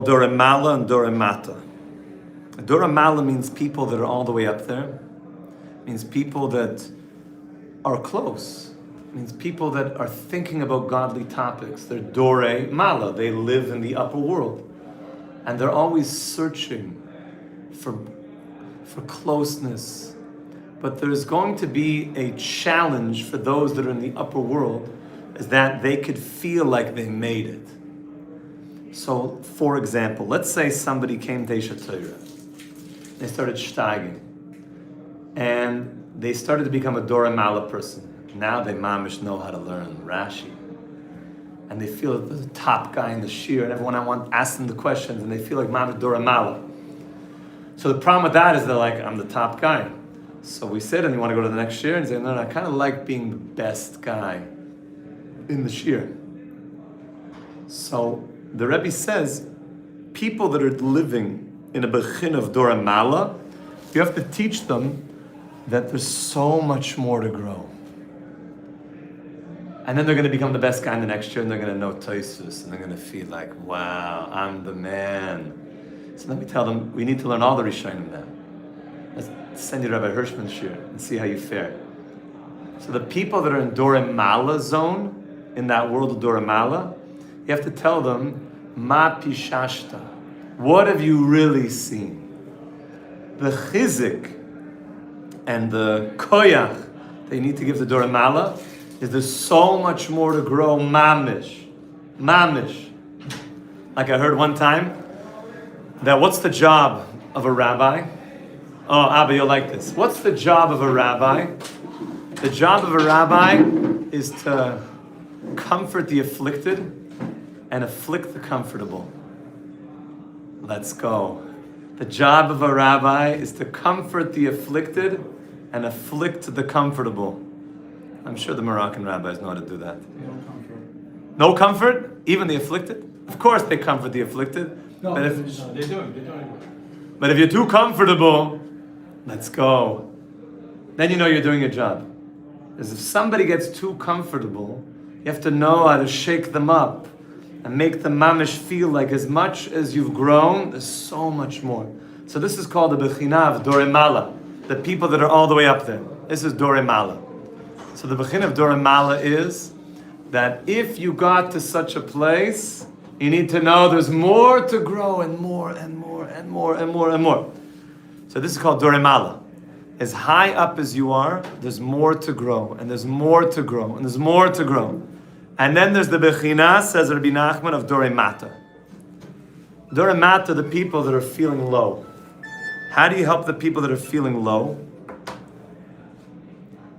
Doramala and Doramata. Doramala means people that are all the way up there. It means people that are close. It means people that are thinking about godly topics. They're Dore Mala. They live in the upper world. And they're always searching for closeness. But there's going to be a challenge for those that are in the upper world, is that they could feel like they made it. So, for example, let's say somebody came to Isha Torah. They started steiging. And they started to become a Dora Mala person. Now they mamish know how to learn Rashi. And they feel like the top guy in the shir, and everyone asks them the questions, and they feel like mamish Dora Mala. So the problem with that is they're like, I'm the top guy. So we said, and you want to go to the next shir? And say, no, I kind of like being the best guy in the shir. So the Rebbe says, people that are living in a bechin of Dora Mala, you have to teach them that there's so much more to grow. And then they're going to become the best guy in the next year, and they're going to know Toisus, and they're going to feel like, wow, I'm the man. So let me tell them, we need to learn all the Rishonim now. Let's send you to Rabbi Hirschman's shir and see how you fare. So the people that are in Dora Mala zone, in that world of Dora Mala, you have to tell them, Ma pishashta. What have you really seen? The chizik and the koyach that you need to give the Dora Mala is there's so much more to grow, mamish. Like I heard one time, that what's the job of a rabbi? Oh, Abba, you'll like this. What's the job of a rabbi? The job of a rabbi is to comfort the afflicted and afflict the comfortable. Let's go. The job of a rabbi is to comfort the afflicted and afflict the comfortable. I'm sure the Moroccan rabbis know how to do that. No comfort. No comfort? Even the afflicted? Of course they comfort the afflicted. No, but they're doing it. But if you're too comfortable, let's go. Then you know you're doing your job. Because if somebody gets too comfortable, you have to know how to shake them up and make the mamish feel like as much as you've grown, there's so much more. So this is called the Bechina of Dore Mala, the people that are all the way up there. This is Dore Mala. So the Bechina of Dore Mala is that if you got to such a place, you need to know there's more to grow and more and more and more and more and more. So this is called Dore Mala. As high up as you are, there's more to grow, and there's more to grow, and there's more to grow. And then there's the Bechina, says Rabbi Nachman, of Dore Mata. Dore Mata, the people that are feeling low. How do you help the people that are feeling low?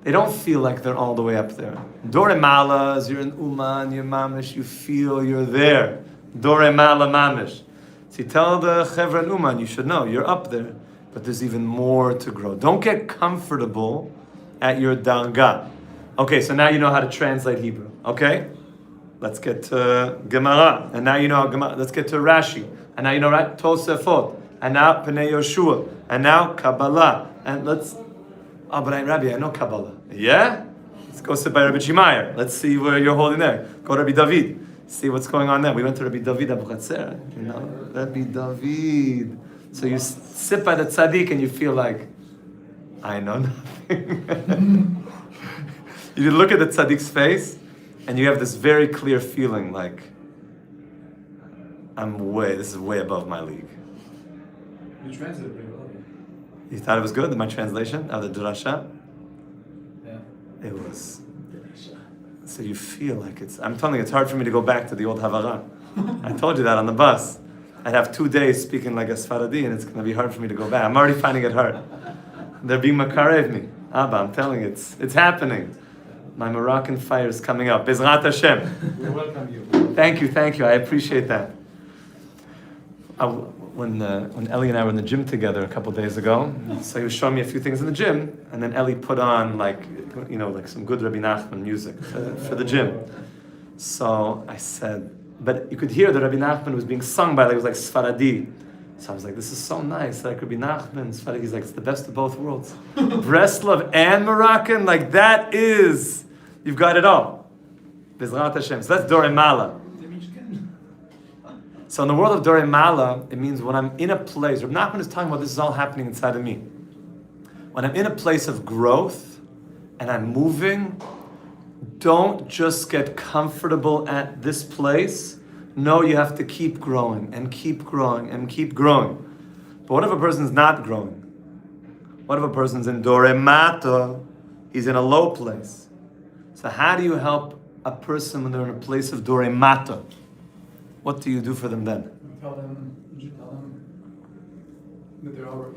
They don't feel like they're all the way up there. Dore Mala, as you're in Uman, you're mamish, you feel you're there. Dore Mala mamish. So you tell the Chevra in Uman, you should know, you're up there, but there's even more to grow. Don't get comfortable at your darga. Okay, so now you know how to translate Hebrew. Okay? Let's get to Gemara. And now you know Gemara. Let's get to Rashi. And now you know Tosefot. And now Pnei Yoshua. And now Kabbalah. And let's... Oh, but Rabbi, I know Kabbalah. Yeah? Let's go sit by Rabbi Shimayer. Let's see where you're holding there. Go to Rabbi David. See what's going on there. We went to Rabbi David Abu Chatzer. You know? Rabbi David. So you sit by the tzaddik and you feel like, I know nothing. You look at the tzaddik's face and you have this very clear feeling like, this is way above my league. You translated pretty well. You thought it was good, my translation of the Drasha? Yeah. It was. So you feel like I'm telling you, it's hard for me to go back to the old Havara. I told you that on the bus. I'd have 2 days speaking like a Sfaradi, and it's going to be hard for me to go back. I'm already finding it hard. They're being makarev me. Abba, I'm telling you, it's happening. My Moroccan fire is coming up. Bezrat Hashem. We welcome you. Thank you. I appreciate that. When Ellie and I were in the gym together a couple days ago, so he was showing me a few things in the gym, and then Ellie put on like some good Rabbi Nachman music for the gym. So I said, but you could hear that Rabbi Nachman was being sung by, it was like Sfaradi. So I was like, this is so nice, like Rabbi Nachman, Sfaradi. He's like, it's the best of both worlds. Breslov and Moroccan, like that is, you've got it all. Bezrat Hashem. So that's Dore Mala. So in the world of Dorei Mala, it means when I'm in a place, Rav Nachman is talking about this is all happening inside of me. When I'm in a place of growth and I'm moving, don't just get comfortable at this place. No, you have to keep growing and keep growing and keep growing. But what if a person's not growing? What if a person's in Dorei Mata? He's in a low place. So how do you help a person when they're in a place of Dorei Mata? What do you do for them then? Tell them that they're over.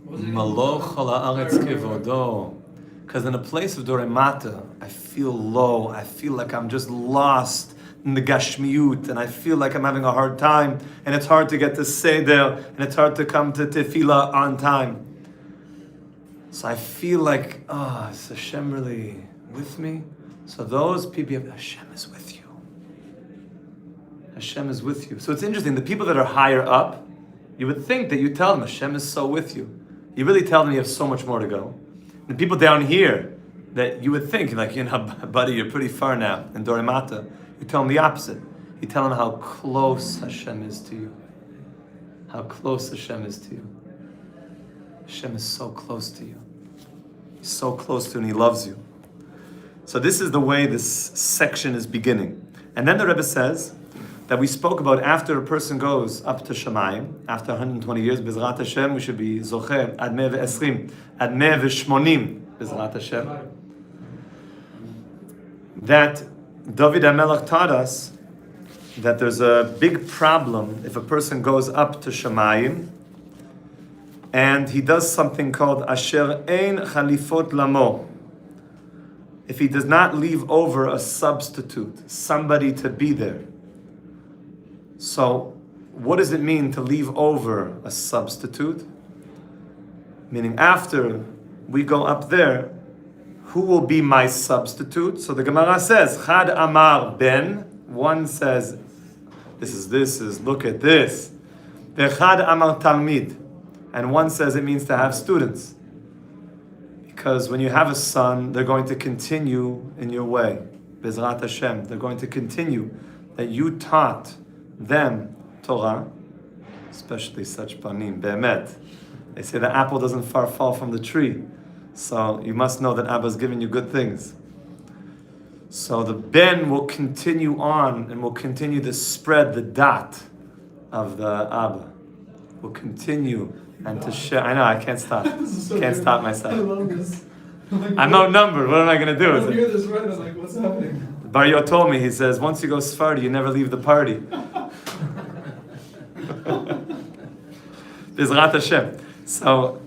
Maloch ala aretz kevodo. Because in a place of Dorei Mata, I feel low. I feel like I'm just lost in the gashmiut, and I feel like I'm having a hard time, and it's hard to get to Seder, and it's hard to come to Tefillah on time. So I feel like, is Hashem really with me? So those people, Hashem is with you. Hashem is with you. So it's interesting, the people that are higher up, you would think that you tell them, Hashem is so with you. You really tell them you have so much more to go. The people down here, that you would think, like, buddy, you're pretty far now in Dorei Mata. You tell them the opposite. You tell them how close Hashem is to you. How close Hashem is to you. Hashem is so close to you. He's so close to you and He loves you. So this is the way this section is beginning. And then the Rebbe says that we spoke about after a person goes up to Shamayim, after 120 years, Bezrat Hashem, we should be Zocher, Ad 120, Ad 180, Bezrat Hashem. That David HaMelech taught us that there's a big problem if a person goes up to Shamayim and he does something called Asher Ein Chalifot Lamo. If he does not leave over a substitute, somebody to be there. So, what does it mean to leave over a substitute? Meaning after we go up there, who will be my substitute? So the Gemara says, Chad Amar Ben, one says, this is, look at this. Vechad Amar Talmid, and one says it means to have students. Because when you have a son, they're going to continue in your way. Bezrat Hashem, they're going to continue. That you taught them Torah, especially such panim, be'emet. They say the apple doesn't far fall from the tree. So you must know that Abba's giving you good things. So the Ben will continue on and will continue to spread the dot of the Abba. Will continue and to share. I know, I can't stop. Can't stop myself. I love this. I'm outnumbered. What am I going to do? I don't hear this right. I'm like, what's happening? Barrio told me, he says, once you go Sephardi, you never leave the party. Bezrat Hashem. So,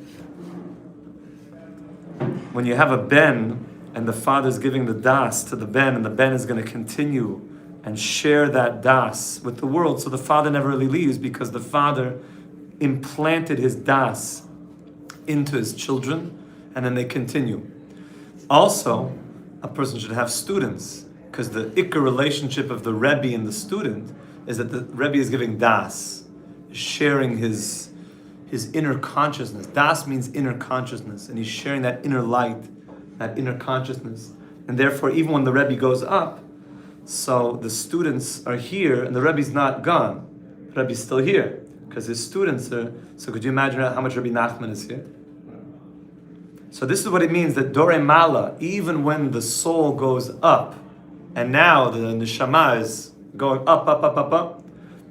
when you have a Ben, and the father's giving the das to the Ben, and the Ben is going to continue and share that das with the world, so the father never really leaves, because the father implanted his das into his children, and then they continue. Also, a person should have students, because the ikar relationship of the Rebbe and the student is that the Rebbe is giving das, sharing his inner consciousness. Das means inner consciousness, and he's sharing that inner light, that inner consciousness. And therefore, even when the Rebbe goes up, so the students are here, and the Rebbe's not gone. The Rebbe's still here, because his students are. So could you imagine how much Rabbi Nachman is here? So this is what it means, that Dorei Mala, even when the soul goes up, and now the neshama is going up,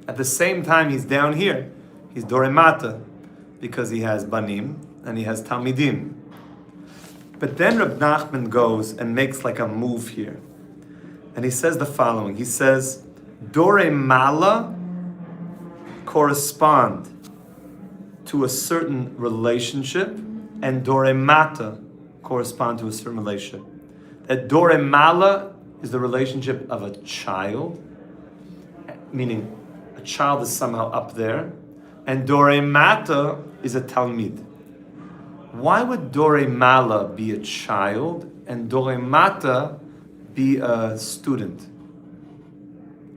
at the same time he's down here. He's Dorei Mata, because he has Banim, and he has Talmidim. But then Reb Nachman goes and makes like a move here. And he says the following. He says, Dorei Mala correspond to a certain relationship, and Dorei Mata correspond to a certain relationship. That Dorei Mala is the relationship of a child, meaning a child is somehow up there, and Dorei Mata is a Talmid. Why would Dorei Mala be a child and Dorei Mata be a student?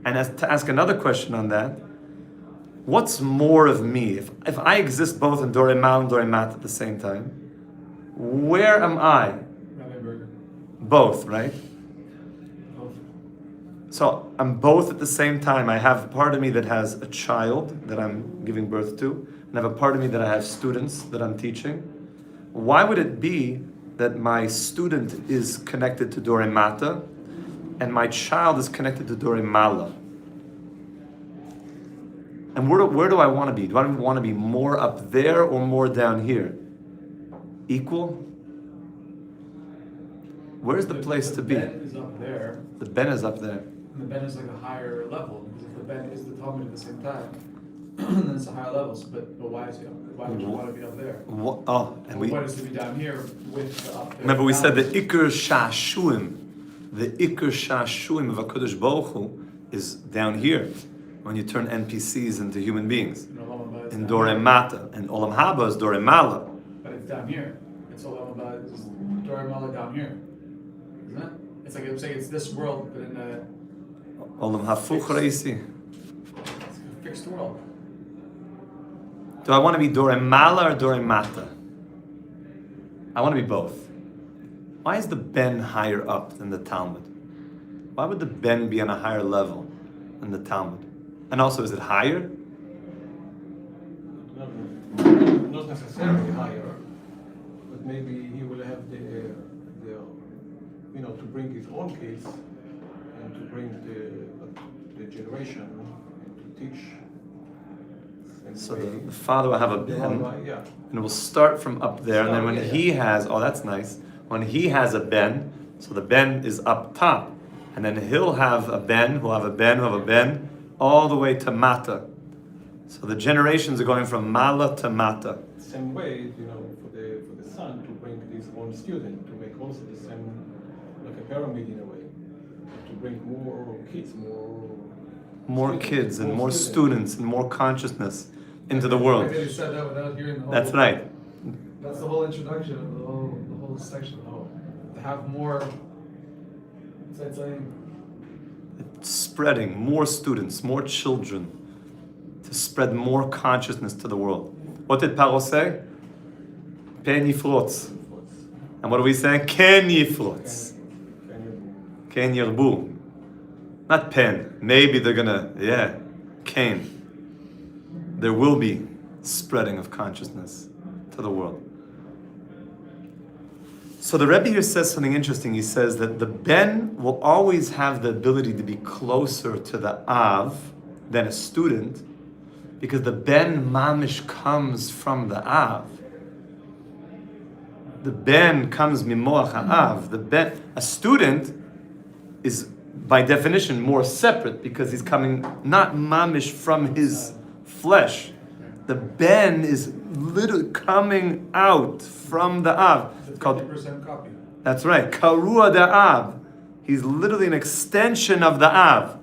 And to ask another question on that, what's more of me? If I exist both in Dorei Mala and Dorei Mata at the same time, where am I? Rabbi Burger. Both, right? Both. So I'm both at the same time. I have part of me that has a child that I'm giving birth to, and I have a part of me that I have students that I'm teaching. Why would it be that my student is connected to Dore Mata and my child is connected to Dore Mala? And where do I want to be? Do I want to be more up there or more down here? Equal? Where's the place to be? The Ben is up there, The Ben is up there. and the Ben is like a higher level, because if the Ben is the Talmud at the same time, then it's a higher level, but why is he up? Why would you want to be up there? And The point is to be down here with the up there. remember we said the Iker Shashuim, the Iker Shashuim of HaKadosh Baruch Hu is down here, when you turn NPCs into human beings. And Olam Haba is In down Dore here. Mata, and Olam Haba is Dore Mala. But it's down here. It's Olam Haba, it's Dor Mala down here, isn't it? It's like it's this world, but in a Olam Hafuch Reisi. it's a fixed world. Do I want to be Dore Mala or Dore Mata? I want to be both. Why is the Ben higher up than the Talmud? Why would the Ben be on a higher level than the Talmud? And also, is it higher? Not necessarily higher, but maybe he will have the to bring his own kids and to bring the generation and to teach. And So maybe the father will have a the Ben, rabbi, yeah. and it will start from up there, and then when Yeah. he has, oh that's nice, when he has a Ben, so the Ben is up top, and then he'll have a Ben, who'll have a Ben, who'll have a Ben, all the way to Mata. So the generations are going from Mala to Mata. Same way, for the son to bring his own student to make also the same, like a pyramid in a way, to bring more kids, More kids and more students and more consciousness into the world. I really said that without hearing the whole. That's right. That's the whole introduction of the whole section. To have more. What's that saying? It's spreading more students, more children, to spread more consciousness to the world. What did Paro say? Pen yifrotz. And what are we saying? Ken yifrotz. Ken yirbu. Not pen. Maybe they're gonna, Ken. There will be spreading of consciousness to the world. So the Rebbe here says something interesting. He says that the Ben will always have the ability to be closer to the Av than a student, because the Ben Mamish comes from the Av. The Ben comes mimoach ha'av. A student is by definition more separate because he's coming not mamish from his flesh. The Ben is literally coming out from the Av. It's a Called, 50% copy. that's right, Karua de Av. He's literally an extension of the Av.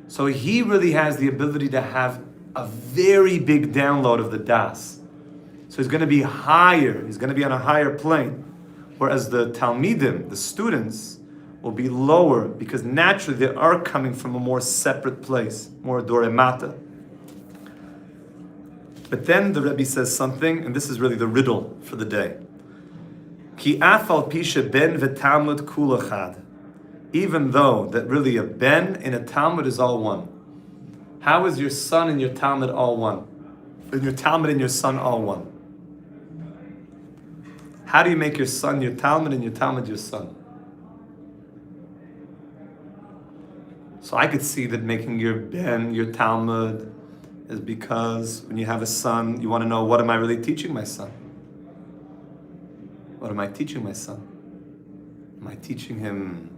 So he really has the ability to have a very big download of the Das. So he's going to be higher. He's going to be on a higher plane. Whereas the Talmidim, the students, will be lower because naturally they are coming from a more separate place, more Dore Mata. But then the Rebbe says something, and this is really the riddle for the day. Ki afal pisha ben v'talmud kulachad. Even though that really a ben and a Talmud is all one. How is your son and your Talmud all one? And your Talmud and your son all one? How do you make your son your Talmud and your Talmud your son? So I could see that making your Ben your Talmud is because when you have a son, you want to know, what am I really teaching my son? What am I teaching my son? Am I teaching him?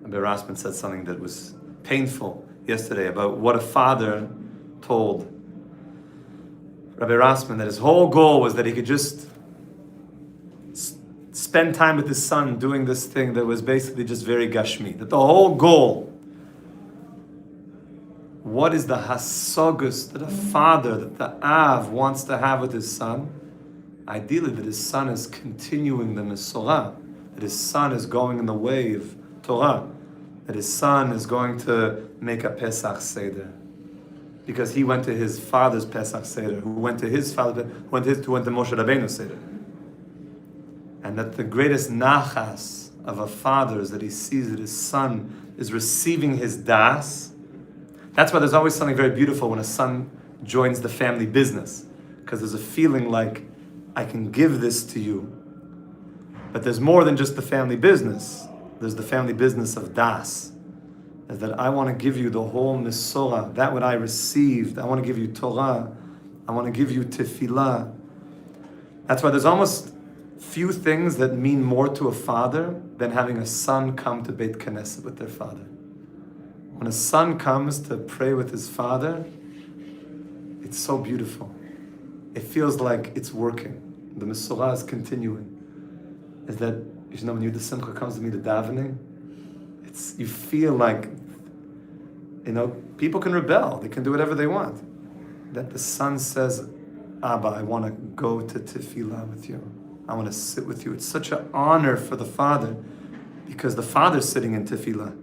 Rabbi Rasman said something that was painful yesterday about what a father told Rabbi Rasman, that his whole goal was that he could just spend time with his son doing this thing that was basically just very gashmi. That the whole goal, what is the hasagus that a father, that the Av wants to have with his son? Ideally, that his son is continuing the Mesorah, that his son is going in the way of Torah, that his son is going to make a Pesach Seder. Because he went to his father's Pesach Seder, who went to his father, who went to Moshe Rabbeinu's Seder. And that the greatest nachas of a father is that he sees that his son is receiving his das. That's why there's always something very beautiful when a son joins the family business, because there's a feeling like, I can give this to you. But there's more than just the family business. There's the family business of das. Is that I want to give you the whole Mesorah, that what I received. I want to give you Torah. I want to give you Tefillah. That's why there's almost few things that mean more to a father than having a son come to Beit Knesset with their father. When a son comes to pray with his father, it's so beautiful. It feels like it's working. The Mesorah is continuing. Is that, you know, when Yud Simcha comes to me to davening, you feel like, you know, people can rebel. They can do whatever they want. That the son says, Abba, I want to go to Tefillah with you. I want to sit with you. It's such an honor for the father, because the father's sitting in Tefillah.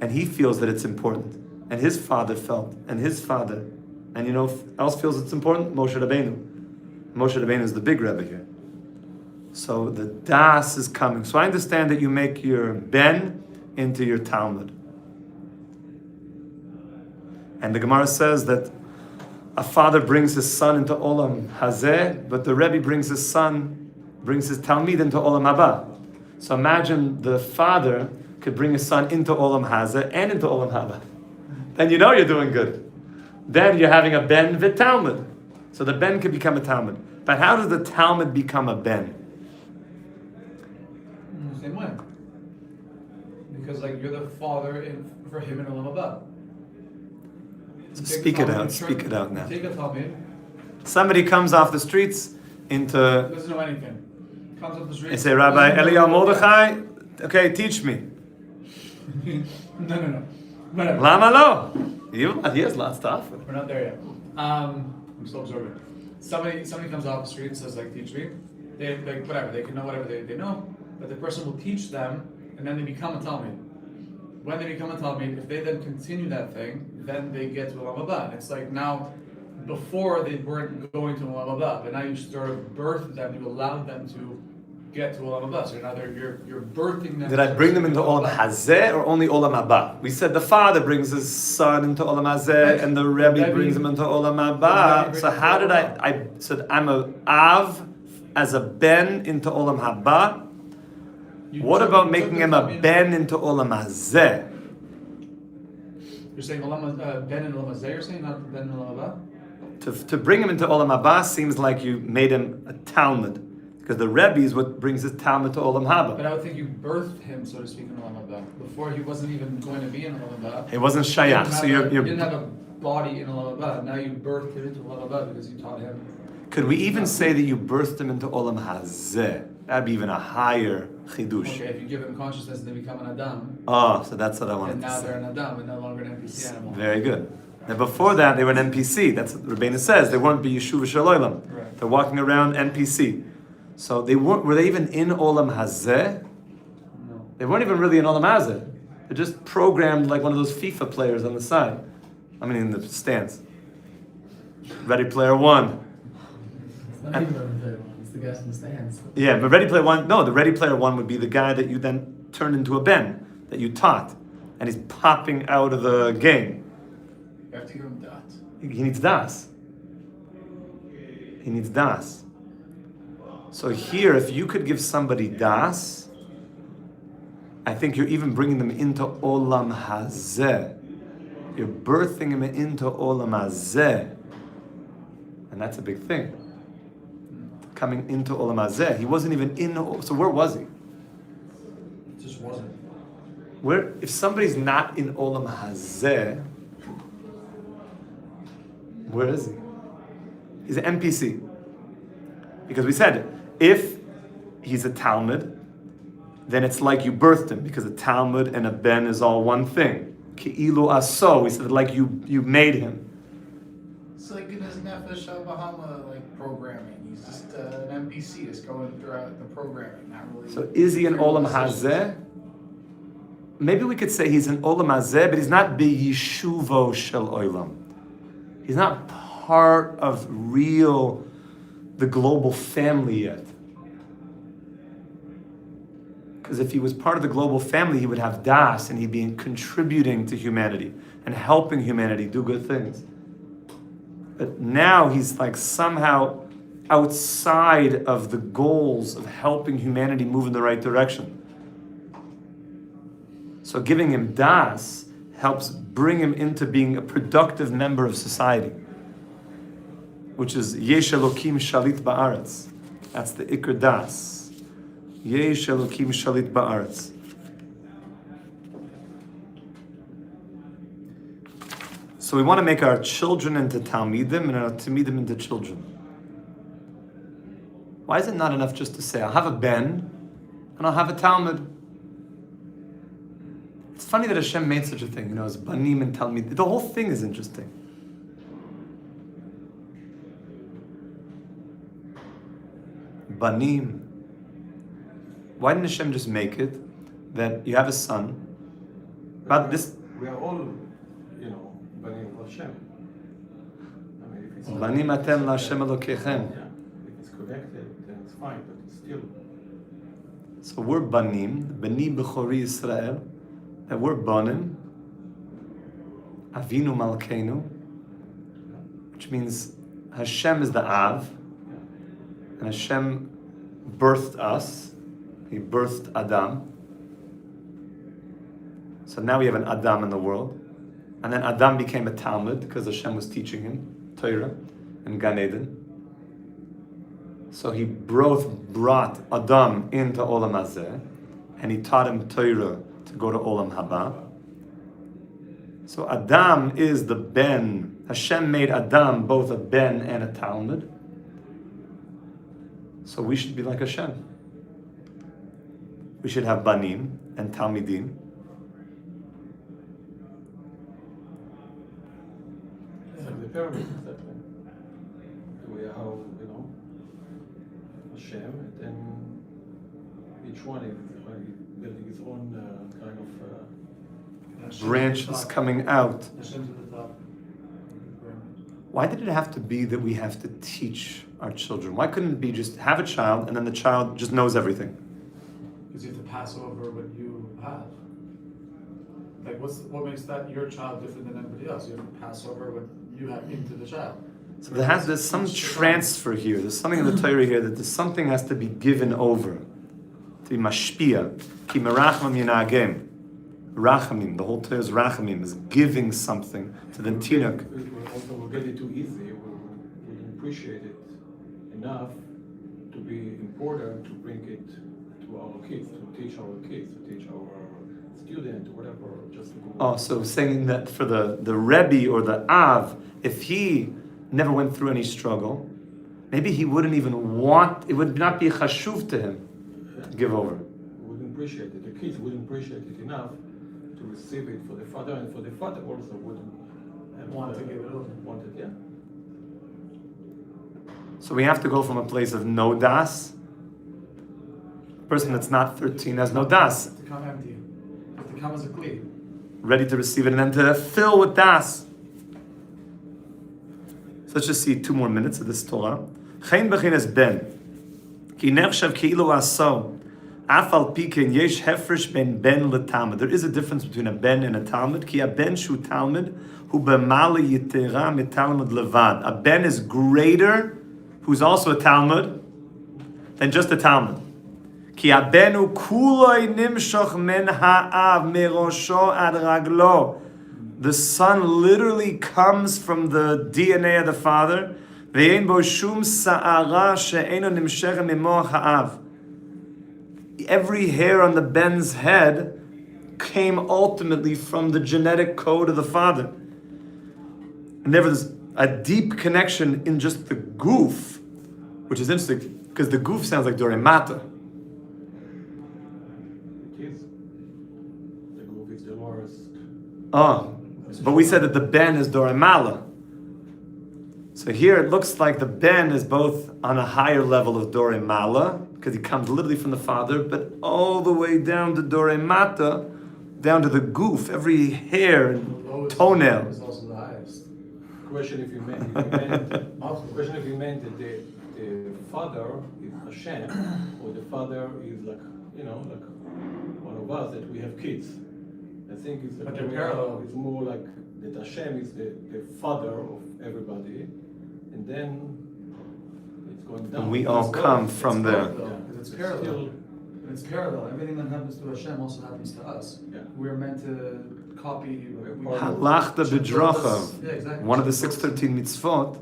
And he feels that it's important. And his father felt, and his father. And you know who else feels it's important? Moshe Rabbeinu. Moshe Rabbeinu is the big Rebbe here. So the das is coming. So I understand that you make your ben into your Talmud. And the Gemara says that a father brings his son into Olam Hazeh, but the Rebbe brings his Talmid into Olam Haba. So imagine the father could bring his son into Olam Hazeh and into Olam Haba. Then you know you're doing good. Then you're having a ben v'Talmud. Talmud. So the ben could become a Talmud. But how does the Talmud become a ben? Same way. Because like you're the father for him in Olam Haba. So speak it out now. Take a Talmud. Somebody comes off the streets into... Doesn't know anything. Comes off the streets. And say, Rabbi Eliyahu Mordechai, okay, teach me. No. Whatever. Lama lo? He has lots to offer. We're not there yet. I'm still observing. Somebody comes off the street and says, like, teach me. They like whatever, they can know whatever they know, but the person will teach them, and then they become a Talmud. When they become a Talmud, if they then continue that thing, then they get to Olam Haba. It's like now, before they weren't going to Olam Haba, but now you sort of birthed them, you allowed them to get to Olam Haba. So now you're birthing them. Did I bring them into Olam Hazeh or only Olam Haba? We said the father brings his son into Olam Hazeh and the Rebbe brings him into Olam Haba. So how did I said I'm a Av as a Ben into Olam Haba? What about making him a Ben into Olam Hazeh? You're saying Ben in Olam Hazeh, you're saying, not Ben in Olam Haba? To bring him into Olam Haba seems like you made him a Talmud. Because the Rebbe is what brings his Talmud to Olam Haba. But I would think you birthed him, so to speak, in Olam Haba. Before he wasn't even going to be in Olam Haba. He wasn't Shayach. So you didn't have a body in Olam Haba. Now you birthed him into Olam Haba because you taught him. Could we even say that you birthed him into Olam Hazeh? That'd be even a higher chidush. Okay, if you give them consciousness and they become an Adam. Oh, so that's what I wanted and to now say. they're an Adam and no longer an NPC animal. Very good. Now before that, they were an NPC. That's what Rabbeinu says. They weren't b'yeshuv shalolam. Right. They're walking around NPC. So they weren't. Were they even in Olam Hazeh? No. They weren't even really in Olam Hazeh. They're just programmed like one of those FIFA players on the side. I mean, in the stands. Ready Player One. It's not even Ready Player One. It's the guys in the stands. Yeah, but Ready Player One. No, the Ready Player One would be the guy that you then turned into a Ben that you taught, and he's popping out of the game. You have to give him that. He needs das. He needs das. So here, if you could give somebody das, I think you're even bringing them into Olam Hazeh. You're birthing him into Olam Hazeh. And that's a big thing. Coming into Olam Hazeh. He wasn't even in, so where was he? It just wasn't. Where, if somebody's not in Olam Hazeh, where is he? He's an NPC. Because we said, if he's a Talmud, then it's like you birthed him, because a Talmud and a Ben is all one thing. Ki'ilu aso, we said like you made him. It's like in his Nefesh Bahama like programming. He's just an NPC just going throughout the programming, not really. So is he in Olam Hazeh? Maybe we could say he's in Olam Hazeh, but he's not b'yishuvo shel olam. He's not part of the global family yet. Because if he was part of the global family, he would have das and he'd be contributing to humanity and helping humanity do good things. But now he's like somehow outside of the goals of helping humanity move in the right direction. So giving him das helps bring him into being a productive member of society, which is Yesh Elokim Shalit Ba'aretz. That's the Iker Das. Yesh Elokim Shalit Ba'aretz. So we want to make our children into Talmidim and our Talmidim into children. Why is it not enough just to say, I'll have a ben and I'll have a Talmud? It's funny that Hashem made such a thing, as Banim and Talmid. The whole thing is interesting. Banim. Why didn't Hashem just make it that you have a son? About this. We are all, Banim Hashem. If it's Banim atem laHashem Elokechem. Yeah, if it's connected, then it's fine, but it's still. So we're Banim, Bani Bechori Yisrael, that we're Banim, Avinu Malkeinu, which means Hashem is the Av, and Hashem birthed us. He birthed Adam. So now we have an Adam in the world. And then Adam became a Talmud because Hashem was teaching him Torah and Gan Eden. So he brought Adam into Olam Hazeh, and he taught him Torah to go to Olam Haba. So Adam is the Ben. Hashem made Adam both a Ben and a Talmud. So we should be like Hashem. We should have Banim and Talmidim. Like the pyramids, exactly. We have, Hashem, and then each one is building its own kind of Branches coming out. Hashem's at the top. Why did it have to be that we have to teach our children? Why couldn't it be just have a child and then the child just knows everything? Because you have to pass over what you have. Like, what makes that your child different than anybody else? You have to pass over what you have into the child. So there's some transfer here. There's something in the Torah here that something has to be given over. To be mashpia. Ki merachmim yinagem. Rachamim. The whole Torah is rachamim, is giving something to the tinuk. We'll get it too easy. We appreciate it enough to be important to bring it to our kids, to teach our kids, to teach our student, whatever, just to go. Oh, so saying that for the Rebbe or the Av, if he never went through any struggle, maybe he wouldn't even want, it would not be chashuv to him to give over. We wouldn't appreciate it. The kids wouldn't appreciate it enough to receive it for the father, and for the father also wouldn't Want to give it over. Want it, yeah. So we have to go from a place of no das. A person that's not 13 has no das. To come empty. To come as a kli. Ready to receive it, and then to fill with das. So let's just see 2 more minutes of this Torah. Chaim b'chines ben. Ki nechshav ki'ilu aso. Afal piken yesh hefresh ben letalmud. There is a difference between a ben and a Talmud. Ki a ben shu Talmud hu b'mali yitera mitalmud levad. A ben is greater, who's also a Talmud, than just a Talmud. Ki a benu kuloi nimshoch men ha'av merosho ad raglo. The son literally comes from the DNA of the father. Ve'en bo shum sa'ara she'eno nimshechem mimoch ha'av. Every hair on the ben's head came ultimately from the genetic code of the father. And there was a deep connection in just the goof, which is interesting because the goof sounds like Doremata. It is. The goof is the lowest. But we said that the ben is Doremala. So here it looks like the ben is both on a higher level of Doremala, because he comes literally from the father, but all the way down to Doremata, down to the goof, every hair and toenail. Is also the highest. Question if you meant that the father is Hashem, or the father is like one of us, that we have kids. I think it's But they're parallel. It's more like that Hashem is the father of everybody, and then it's going down. And we all come from there. It's parallel. It's parallel. Everything that happens to Hashem also happens to us. Yeah. We're meant to copy. Halachta b'drachav. Yeah, exactly. One of the 613 mitzvot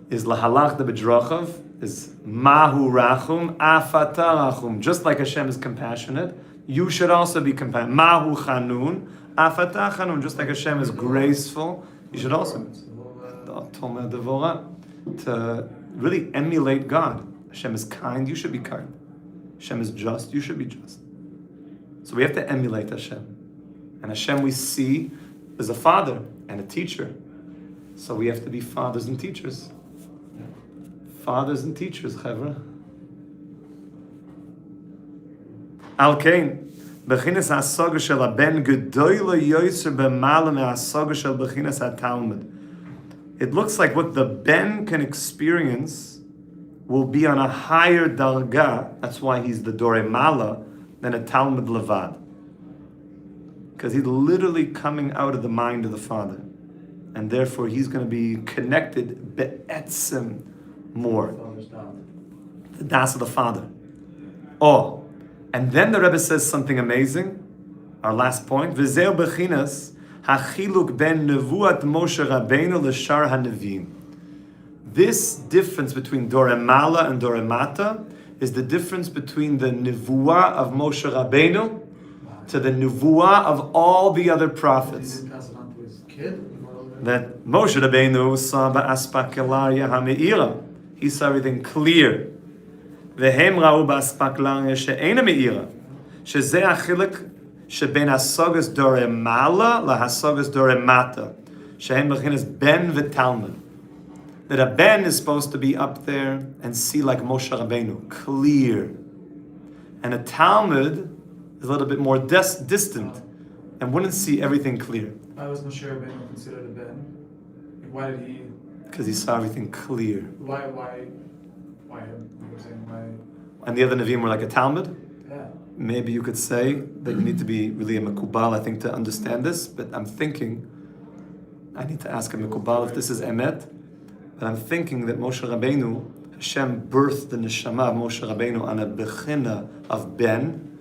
is lahalachta b'drachav, is mahu rachum, afata rachum. Just like Hashem is compassionate, you should also be compassionate. Mahu chanun, afata chanun. Just like Hashem is graceful, you should also be. Toma devora. To really emulate God. Hashem is kind, you should be kind. Hashem is just, you should be just. So we have to emulate Hashem. And Hashem we see is a father and a teacher. So we have to be fathers and teachers. Fathers and teachers, Chevra. Al Kain, bechinas hasaga shel haben gedoyle yoser b'mala me'hasaga shel bechinas hatalmud. It looks like what the ben can experience will be on a higher darga. That's why he's the Dorei Mala than a Talmud Levad. Because he's literally coming out of the mind of the Father. And therefore he's going to be connected be'etzim more. The das of the Father. Oh, and then the Rebbe says something amazing. Our last point. V'zeu bechinas hachiluk ben nevuat Moshe Rabbeinu l'shar hanevim. This difference between Dorei Mala and Dorei Mata is the difference between the nevuah of Moshe Rabbeinu to the nevuah of all the other prophets. He didn't pass it on to his kid. That Moshe Rabbeinu saw ba'aspakelaria ha'me'ira. He saw everything clear. Vehem ra'u ba'aspakelaria she'ena me'ira. Shezeh achilek sheben hasagas Dorei Mala lahasagas Dorei Mata. Shehem bechinas ben v'talmud. That a ben is supposed to be up there and see like Moshe Rabbeinu, clear. And a Talmud is a little bit more distant and wouldn't see everything clear. Why was Moshe Rabbeinu considered a ben? Why did he? Because he saw everything clear. Why him? You were saying why? And the other Nevi'im were like a Talmud. Yeah. Maybe you could say that you need to be really a Mekubal, I think, to understand this. But I'm thinking, I need to ask a Mekubal if this is Emet. But I'm thinking that Moshe Rabbeinu, Hashem birthed the neshama of Moshe Rabbeinu on a bechina of ben,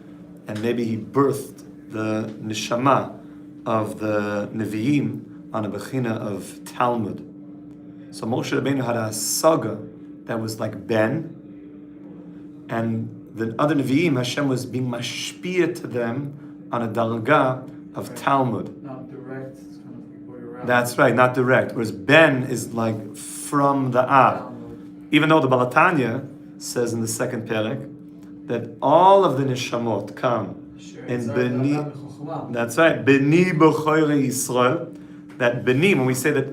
and maybe he birthed the neshama of the Nevi'im on a bechina of Talmud. So Moshe Rabbeinu had a saga that was like ben, and the other Nevi'im, Hashem was being mashpia to them on a darga of Talmud. Not direct. It's kind of going around. That's right, not direct. Whereas ben is like from the Ab. Even though the Balatanya says in the second perek that all of the neshamot come in Beni. That's right, Beni b'choyre Yisrael. That Beni, when we say that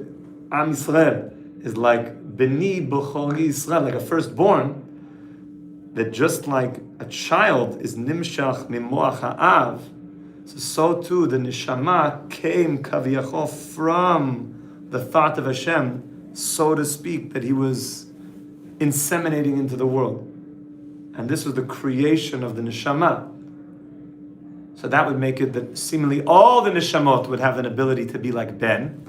Am Yisrael is like Beni b'choyre Yisrael, like a firstborn, that just like a child is nimshach mimoach ha'av, so too the neshama came kaviyachol from the thought of Hashem, so to speak, that he was inseminating into the world. And this was the creation of the neshama. So that would make it that seemingly all the neshamot would have an ability to be like Ben.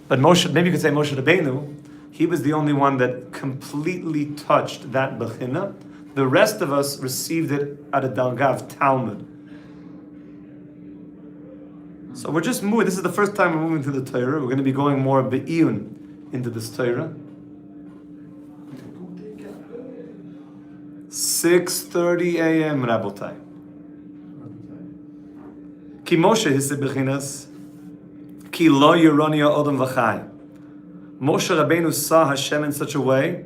But Moshe, maybe you could say Moshe Rabbeinu, he was the only one that completely touched that bechina. The rest of us received it at a darga of Talmud. So we're just moving. This is the first time we're moving to the Torah. We're going to be going more be'iyun into this Torah. 6:30 a.m. Rabotai. Ki Moshe hised bechinas, ki lo yironi ha'odam v'chai. Moshe Rabbeinu saw Hashem in such a way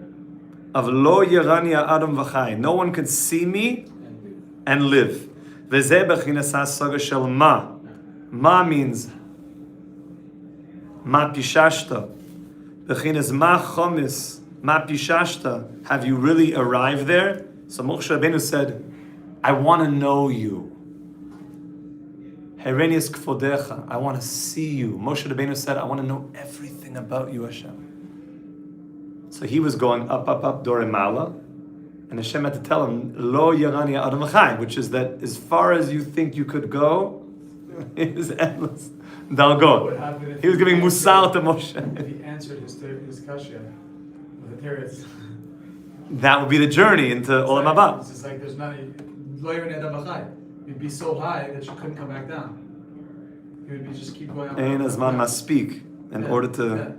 of lo yirani ha'adam v'chai. No one can see me and live. V'zeh bechinas ha'saga shel ma. Ma means ma pishashta. Bechinas ma chomis, ma pishashta. Have you really arrived there? So Moshe Rabbeinu said, I want to know you. Herenius kvodecha. I want to see you. Moshe Rabbeinu said, I want to know everything about you, Hashem. So he was going up, Dorei Mala, And Hashem had to tell him, Lo yarani adam v'chai, which is that as far as you think you could go, it is endless. They'll What go. happened if He was he giving answered- musar to Moshe. If he answered his kasha with a teretz. That would be the journey into Olam Haba. It's just like there's not lo yarani adam v'chai. You'd be so high that you couldn't come back down. You would be just keep going up. Ein azman maspik in order to. Yeah.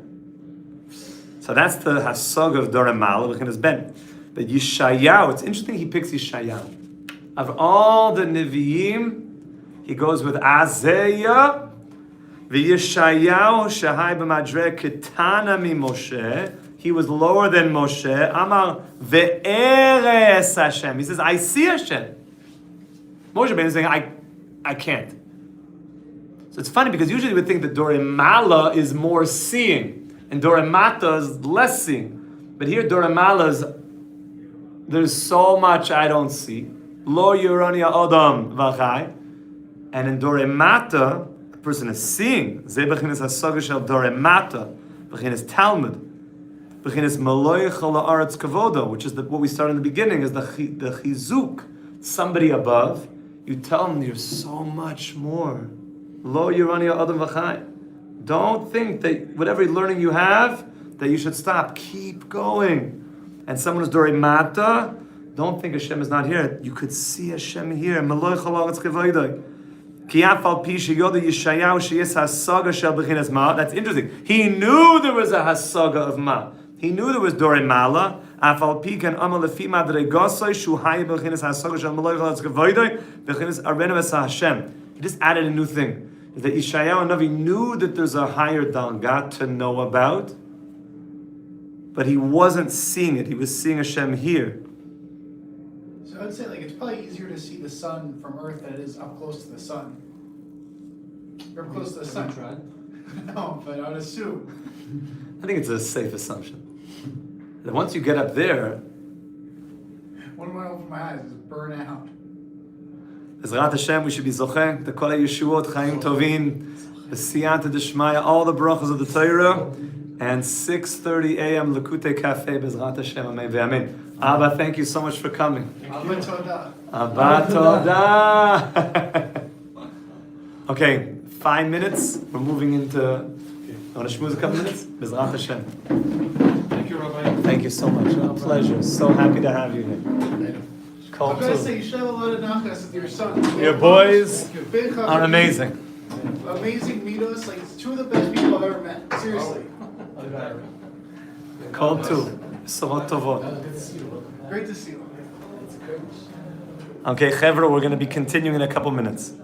So that's the hasog of Dor Mal v'chinas ben. But Yeshayahu, it's interesting he picks Yeshayahu. Of all the Nevi'im, he goes with Azariah, v'Yeshayahu shehai b'madreg ketana mi Moshe. He was lower than Moshe. Amar ve'eres Hashem. He says, I see Hashem. Moshe ben is saying, I can't. So it's funny because usually we think that Dor Mala is more seeing and Dor Mata is less seeing. But here Dor Mala is, there's so much I don't see. Lo Yorani Adam Vachai. And in Dor Mata, a person is seeing. Ze bechinas hasaga shel Dor Mata. Bechinas Talmud. Bechinas Maloich Ha'aretz Kavoda, which is what we started in the beginning, is the Chizzuk. Somebody above. You tell them you're so much more. Lo Yorani Adam Vachai. Don't think that whatever learning you have, that you should stop. Keep going. And someone who's Dorei Mata, don't think Hashem is not here. You could see Hashem here. That's interesting. He knew there was a hasaga of ma. He knew there was Dorei Mala. He just added a new thing. That Yeshayahu Navi knew that there's a higher dalga to know about, but he wasn't seeing it. He was seeing Hashem here. So I'd say like it's probably easier to see the sun from Earth than it is up close to the sun. You're up close to the sun. No, but I would assume. I think it's a safe assumption. That once you get up there, When I open my eyes, it's burn out. Bezrat Hashem, we should be zocheh, the kol yeshuot, chaim tovin, the siyata d'shmaya, all the brachos of the Torah, and 6:30 a.m. Lekutei Cafe, Bezrat Hashem, amen ve'amen. Abba, thank you so much for coming. Abba Todah. Abba Todah. Okay, 5 minutes. We're moving into. Want to shmooze a couple minutes? Bezrat Hashem. Thank you, Rabbi. Thank you so much. Our pleasure. So happy to have you here. Call I'm gonna too. say you should have a lot of nachas with your son. Your boys Big are amazing. Amazing midos, like it's two of the best people I've ever met. Seriously. Call too. Sorot tovot. Great to see you. Okay, Chevra, we're going to be continuing in a couple minutes.